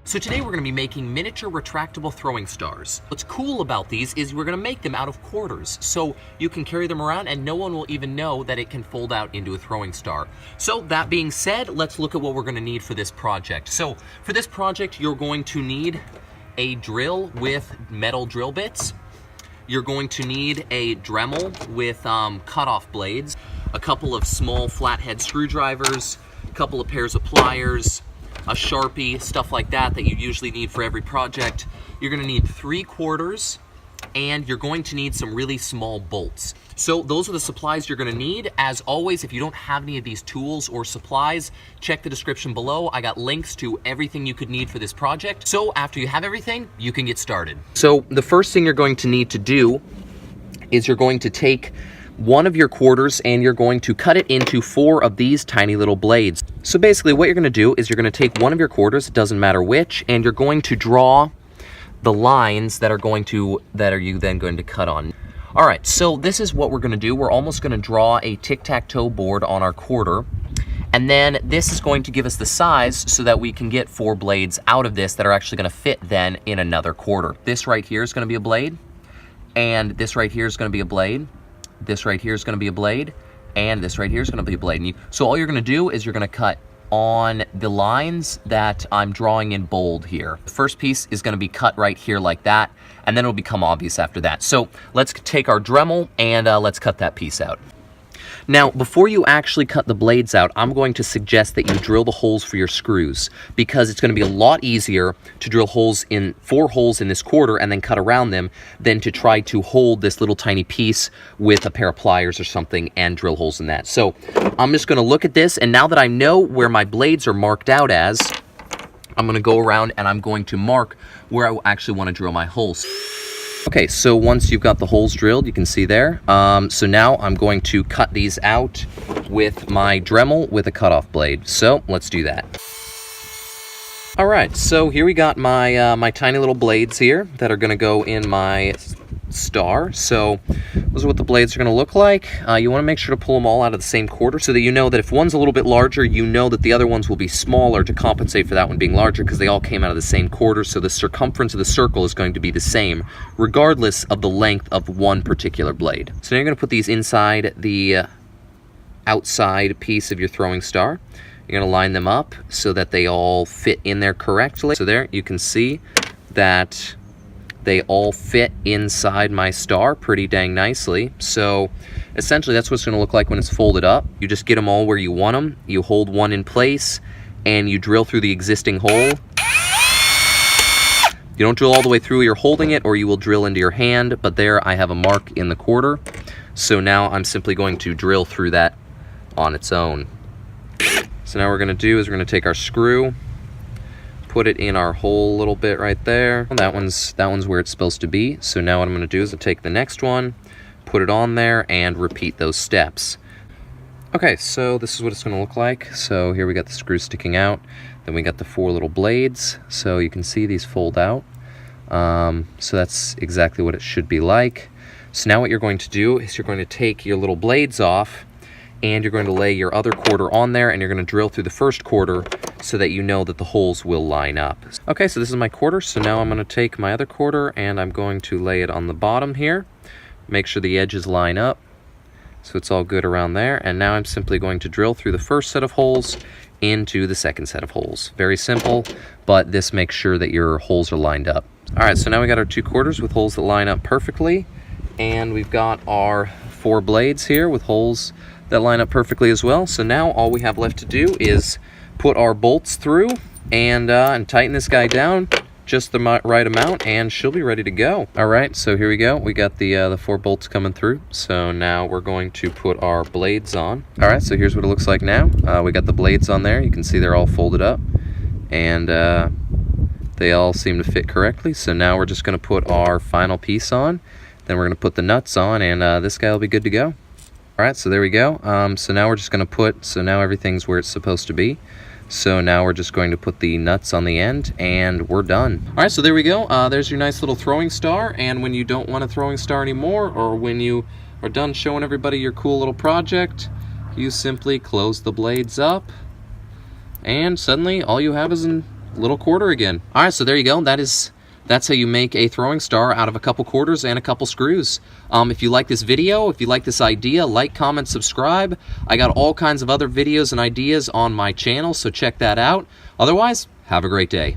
So today we're going to be making miniature retractable throwing stars. What's cool about these is we're going to make them out of quarters, so you can carry them around and no one will even know that it can fold out into a throwing star. So that being said, let's look at what we're going to need for this project. So for this project, you're going to need a drill with metal drill bits. You're going to need a Dremel with cutoff blades, a couple of small flathead screwdrivers, a couple of pairs of pliers, a Sharpie, stuff like that you usually need for every project. You're gonna need 3/4, and you're going to need some really small bolts. So those are the supplies you're gonna need. As always, if you don't have any of these tools or supplies, check the description below. I got links to everything you could need for this project. So after you have everything, you can get started. So the first thing you're going to need to do is you're going to take one of your quarters and you're going to cut it into 4 of these tiny little blades. So basically what you're going to do is you're going to take one of your quarters, it doesn't matter which, and you're going to draw the lines that are you then going to cut on. All right, so this is what we're going to do. We're almost going to draw a tic-tac-toe board on our quarter, and then this is going to give us the size so that we can get 4 blades out of this that are actually going to fit then in another quarter. This right here is going to be a blade, and this right here is going to be a blade. This right here is going to be a blade, and this right here is going to be a blade. So all you're going to do is you're going to cut on the lines that I'm drawing in bold here. The first piece is going to be cut right here like that, and then it'll become obvious after that. So let's take our Dremel and let's cut that piece out. Now, before you actually cut the blades out, I'm going to suggest that you drill the holes for your screws, because it's going to be a lot easier to drill 4 holes in this quarter and then cut around them than to try to hold this little tiny piece with a pair of pliers or something and drill holes in that. So I'm just going to look at this, and now that I know where my blades are marked out as, I'm going to go around and I'm going to mark where I actually want to drill my holes. Okay, so once you've got the holes drilled, you can see there. So now I'm going to cut these out with my Dremel with a cutoff blade. So let's do that. All right, so here we got my my tiny little blades here that are going to go in my star. So those are what the blades are going to look like. You want to make sure to pull them all out of the same quarter so that you know that if one's a little bit larger, you know that the other ones will be smaller to compensate for that one being larger, because they all came out of the same quarter. So the circumference of the circle is going to be the same regardless of the length of one particular blade. So now you're going to put these inside the outside piece of your throwing star. You're going to line them up so that they all fit in there correctly. So there you can see that they all fit inside my star pretty dang nicely. So essentially that's what it's going to look like when it's folded up. You just get them all where you want them. You hold one in place and you drill through the existing hole. You don't drill all the way through, you're holding it, or you will drill into your hand, but there I have a mark in the quarter. So now I'm simply going to drill through that on its own. So now what we're going to do is we're going to take our screw, put it in our hole a little bit right there. That one's where it's supposed to be. So now what I'm going to do is I'll take the next one, put it on there, and repeat those steps. Okay, so this is what it's going to look like. So here we got the screw sticking out. Then we got the 4 little blades. So you can see these fold out. So that's exactly what it should be like. So now what you're going to do is you're going to take your little blades off, and you're going to lay your other quarter on there, and you're going to drill through the first quarter so that you know that the holes will line up. Okay, so this is my quarter. So now I'm going to take my other quarter and I'm going to lay it on the bottom here. Make sure the edges line up so it's all good around there. And now I'm simply going to drill through the first set of holes into the second set of holes. Very simple, but this makes sure that your holes are lined up. All right, so now we got our 2 quarters with holes that line up perfectly. And we've got our 4 blades here with holes that line up perfectly as well. So now all we have left to do is put our bolts through and tighten this guy down just the right amount, and she'll be ready to go. All right, so here we go. We got the 4 bolts coming through. So now we're going to put our blades on. All right, so here's what it looks like now. We got the blades on there. You can see they're all folded up, and they all seem to fit correctly. So now we're just going to put our final piece on. Then we're going to put the nuts on, and this guy will be good to go. All right, so there we go. So now we're just going to so now everything's where it's supposed to be. So now we're just going to put the nuts on the end, and we're done. All right, so there we go. There's your nice little throwing star. And when you don't want a throwing star anymore, or when you are done showing everybody your cool little project, you simply close the blades up, and suddenly all you have is little quarter again. All right, so there you go. That's how you make a throwing star out of a couple quarters and a couple screws. If you like this video, if you like this idea, like, comment, subscribe. I got all kinds of other videos and ideas on my channel, so check that out. Otherwise, have a great day.